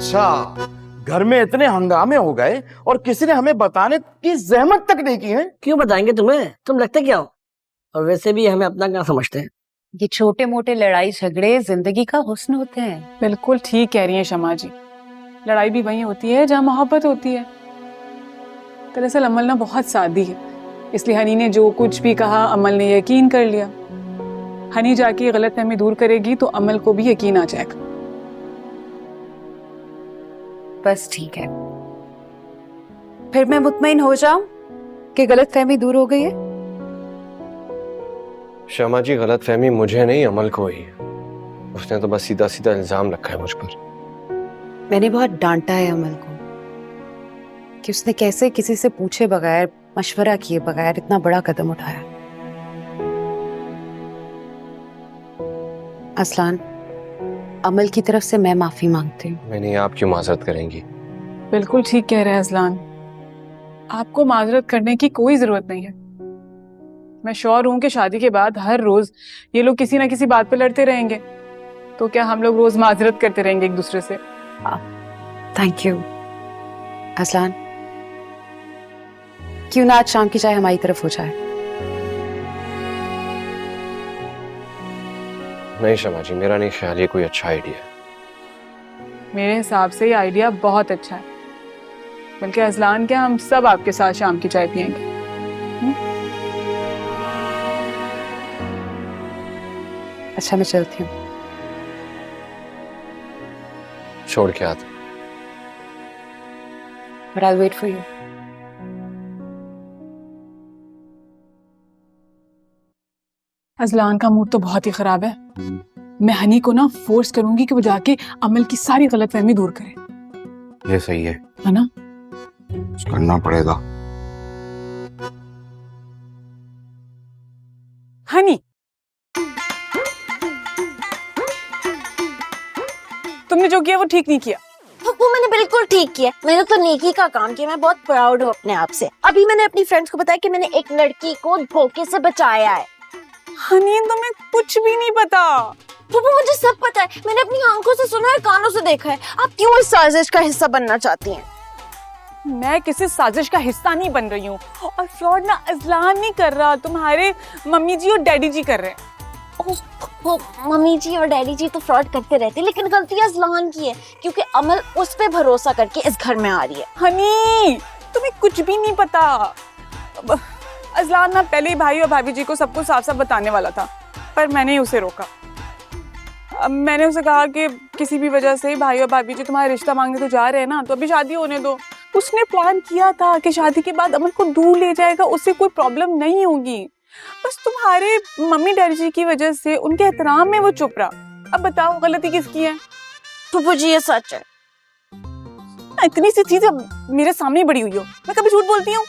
अच्छा, घर में इतने हंगामे हो गए और किसी ने हमें बताने की जहमत तक नहीं की है। क्यों बताएंगे तुम्हें, तुम लगते क्या हो? और वैसे भी हमें अपना क्या समझते हैं? ये छोटे मोटे लड़ाई झगड़े जिंदगी का हुस्न होते हैं। बिल्कुल ठीक कह रही हैं शमा जी। लड़ाई भी वहीं होती है जहाँ मोहब्बत होती है। दरअसल अमल ना बहुत सादी है, इसलिए हनी ने जो कुछ भी कहा अमल ने यकीन कर लिया। हनी जाके गलतफहमी दूर करेगी तो अमल को भी यकीन आ जाएगा। बस ठीक है, फिर मैं मुतमईन हो जाऊं कि गलतफहमी दूर हो गई है। शमा जी, गलतफहमी मुझे नहीं अमल को ही। उसने तो बस सीधा सीधा इल्जाम रखा है मुझ पर। मैंने बहुत डांटा है अमल को कि उसने कैसे किसी से पूछे बगैर, मशवरा किए बगैर इतना बड़ा कदम उठाया। असलान, अमल की तरफ से मैं माफी मांगती हूँ। मैं नहीं, आप क्यों माजरत करेंगी? बिल्कुल ठीक कह रहे हैं अजलान, आपको माजरत करने की कोई जरूरत नहीं है। मैं श्योर हूं कि शादी के बाद हर रोज ये लोग किसी ना किसी बात पे लड़ते रहेंगे, तो क्या हम लोग रोज माजरत करते रहेंगे एक दूसरे से? थैंक यू असलान, क्यों ना आज शाम की चाय हमारी तरफ हो जाए। नहीं शमा जी, मेरा नहीं ख्याल ये कोई अच्छा आइडिया है। मेरे हिसाब से ये आइडिया बहुत अच्छा है। बल्कि अजलान क्या, हम सब आपके साथ शाम की चाय पियेंगे। अच्छा, मैं चलती हूँ। छोड़ के आते। But I'll wait for you. Azlan का मूड तो बहुत ही खराब है। मैं हनी को ना फोर्स करूंगी कि वो जाके अमल की सारी गलतफहमी दूर करे। ये सही है ना? करना पड़ेगा। हनी, तुमने जो किया वो ठीक नहीं किया। वो मैंने बिल्कुल ठीक किया। मैंने तो नेकी का काम किया। मैं बहुत प्राउड हूँ अपने आप से। अभी मैंने अपनी फ्रेंड्स को बताया कि मैंने एक लड़की को धोखे से बचाया है। हनी, तुम्हें कुछ भी नहीं पता। वो मुझे सब पता है। मैंने अपनी आंखों से सुना है, कानों से देखा है। आप क्यों इस साजिश का हिस्सा बनना चाहती हैं? मैं किसी साजिश का हिस्सा नहीं बन रही हूँ, और फ्रॉड ना अजलान नहीं कर रहा, तुम्हारे मम्मी जी और डैडी जी कर रहे हैं। वो मम्मी जी और डैडी जी तो फ्रॉड करते रहते हैं, लेकिन गलती अजलान की है क्योंकि अमल उस पे भरोसा करके इस घर में आ रही है। हनी, तुम्हें कुछ भी नहीं पता। अजलान ना पहले ही भाई और भाभी जी को सब कुछ साफ साफ बताने वाला था, पर मैंने उसे रोका। मैंने उसे कहा कि किसी भी वजह से भाई और भाभी जी तुम्हारा रिश्ता मांगने तो जा रहे हैं ना, तो अभी शादी होने दो। उसने प्लान किया था कि शादी के बाद अमल को दूर ले जाएगा, उससे कोई प्रॉब्लम नहीं होगी। बस तुम्हारे मम्मी डैडी जी की वजह से उनके एहतराम में वो चुप रहा। अब बताओ गलती किसकी है? फूफू जी, ये सच है। इतनी सी चीज मेरे सामने बड़ी हुई हो, मैं कभी झूठ बोलती हूँ?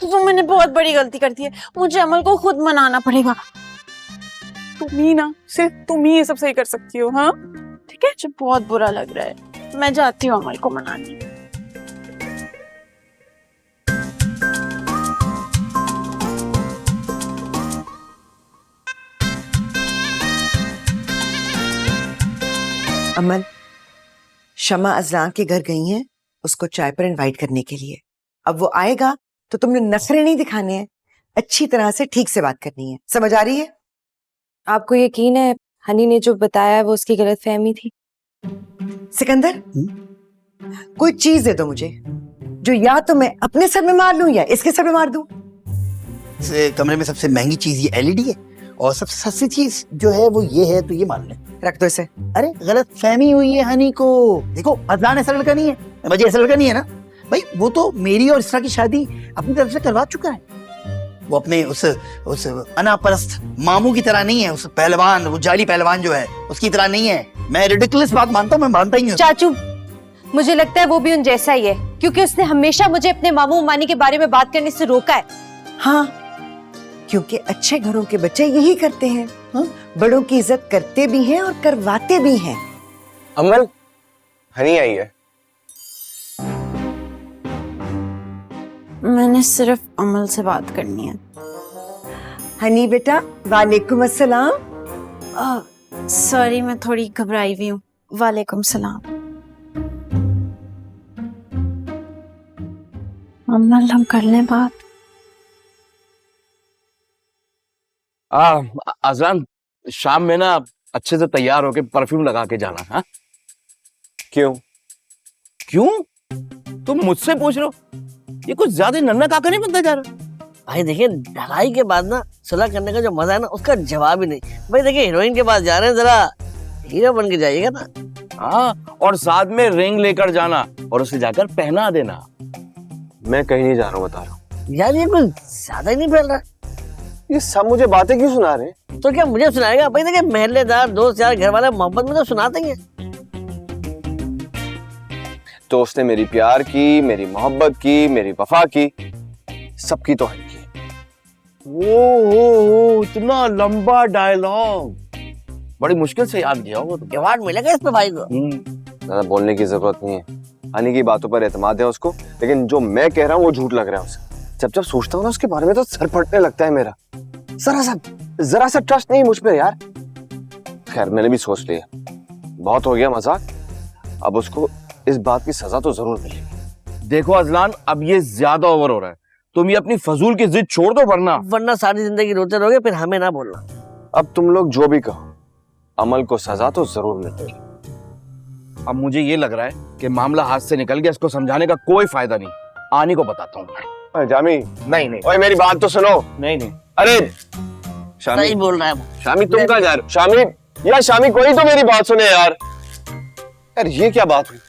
फूफू, मैंने बहुत बड़ी गलती कर दी है। मुझे अमल को खुद मनाना पड़ेगा। तुम ही ना, सिर्फ तुम ही ये सब सही कर सकती हो। हाँ ठीक है, मुझे बहुत बुरा लग रहा है। मैं जाती हूँ अमल को मनाने। अमल, शमा अजलान के घर गई हैं उसको चाय पर इनवाइट करने के लिए। अब वो आएगा तो तुमने नखरे नहीं दिखाने हैं, अच्छी तरह से ठीक से बात करनी है। समझ आ रही है? आपको यकीन है हनी ने जो बताया वो उसकी गलतफहमी थी? सिकंदर, कोई चीज दे दो मुझे जो या तो मैं अपने सर में मार लूं या इसके सर में मार दूं। इस कमरे में सबसे महंगी चीज ये एलईडी है, और सबसे सस्ती चीज जो है वो ये है, तो ये मान ले। रख दो इसे। अरे गलत फहमी हुई है हनी को। देखो, अदनान ऐसा लड़का नहीं है, मुझे ऐसा लड़का नहीं है ना भाई। वो तो मेरी और इसरा की शादी अपनी तरफ से करवा चुका है। वो अपने उस अनापरस्त मामू की तरह नहीं है, उस पहलवान, वो जाली पहलवान जो है उसकी तरह नहीं है। मैं रिडिकुलस बात मानता हूँ, मैं मानता ही हूँ। चाचू, मुझे लगता है वो भी उन जैसा ही है, क्योंकि उसने हमेशा मुझे अपने मामू मानी के बारे में बात करने से रोका है। हाँ, क्योंकि अच्छे घरों के बच्चे यही करते हैं। हाँ? बड़ों की इज्जत करते भी हैं और करवाते भी हैं। अमल, हनी आई है। मैंने सिर्फ अमल से बात करनी है। हनी बेटा, वालेकुम अस्सलाम। सॉरी, मैं थोड़ी घबराई हुई हूँ। वालेकुम सलाम। अमल हम कर लें बात। अजलान, शाम में ना अच्छे से तैयार होके परफ्यूम लगा के जाना। हाँ क्यों? क्यों? तुम मुझसे पूछ रहे हो? ये कुछ ज्यादा नन्ना काका नहीं बनता जा रहा? भाई देखिए, ढलाई के बाद ना सुलह करने का जो मजा है ना, उसका जवाब ही नहीं। भाई देखिए, हीरोइन के पास जा रहे हैं, जरा हीरो बन के जाइएगा ना। हाँ, और साथ में रिंग लेकर जाना और उसे जाकर पहना देना। मैं कहीं नहीं जा रहा हूँ, बता रहा हूँ। यार ये कुछ ज्यादा ही नहीं फैल रहा। ये सब मुझे बातें क्यों सुना रहे हैं? तो क्या मुझे सुनाएगा? भाई देखिए, महल्लेदार, दोस्त यार, घर वाले मोहब्बत में तो सुनाते ही हैं। तो उसने मेरी प्यार की, मेरी मोहब्बत की, मेरी वफा की, सबकी तो हल की। ओ, इतना लंबा डायलॉग बड़ी मुश्किल से याद किया होगा तुम। अवार्ड मिलेगा इस पे भाई को। ज्यादा बोलने की जरूरत नहीं है। हनी की बातों पर एतमाद है उसको, लेकिन जो मैं कह रहा हूँ वो झूठ लग रहा है उसे। जब जब सोचता हूँ ना उसके बारे में तो सर फटने लगता है मेरा। जरा सा ट्रस्ट नहीं मुझ पे यार। खैर, मैंने भी सोच लिया, बहुत हो गया मजाक। अब उसको इस बात की सजा तो जरूर मिलेगी। देखो अजलान, अब ये ज्यादा ओवर हो रहा है। तुम ये अपनी फजूल की जिद छोड़ दो, वरना सारी जिंदगी रोते रहोगे, फिर हमें ना बोलना। अब तुम लोग जो भी कहो, अमल को सजा तो जरूर मिलेगी। अब मुझे ये लग रहा है कि मामला हाथ से निकल गया, इसको समझाने का कोई फायदा नहीं। आनी को बताता हूँ। जामी, नहीं। ओए मेरी बात तो सुनो। नहीं। अरे सही शामी, बोल रहा है। शामी तुम कहाँ जा रहे हो? शामी, यार शामी, कोई तो मेरी बात सुने यार। यार ये क्या बात हुई?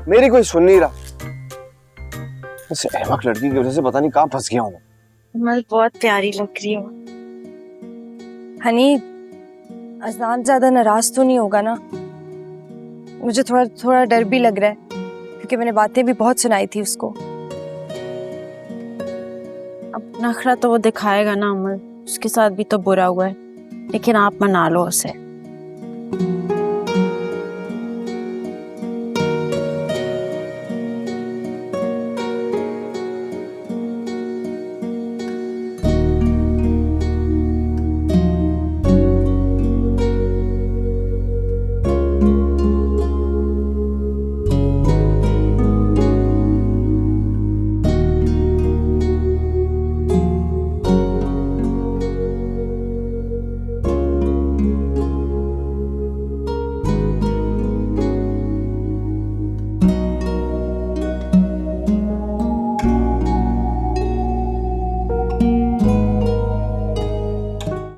मेरी कोई सुन नहीं रहा। इस अहमक लड़की की वजह से पता नहीं कहाँ फंस गया हूँ। अमल बहुत प्यारी लग रही हो। हनी, अजलान ज्यादा नाराज तो नहीं होगा ना? मुझे थोड़ा डर भी लग रहा है, क्योंकि मैंने बातें भी बहुत सुनाई थी उसको। अब नखरा तो वो दिखाएगा ना अमल, उसके साथ भी तो बुरा हुआ है, लेकिन आप मना लो उसे।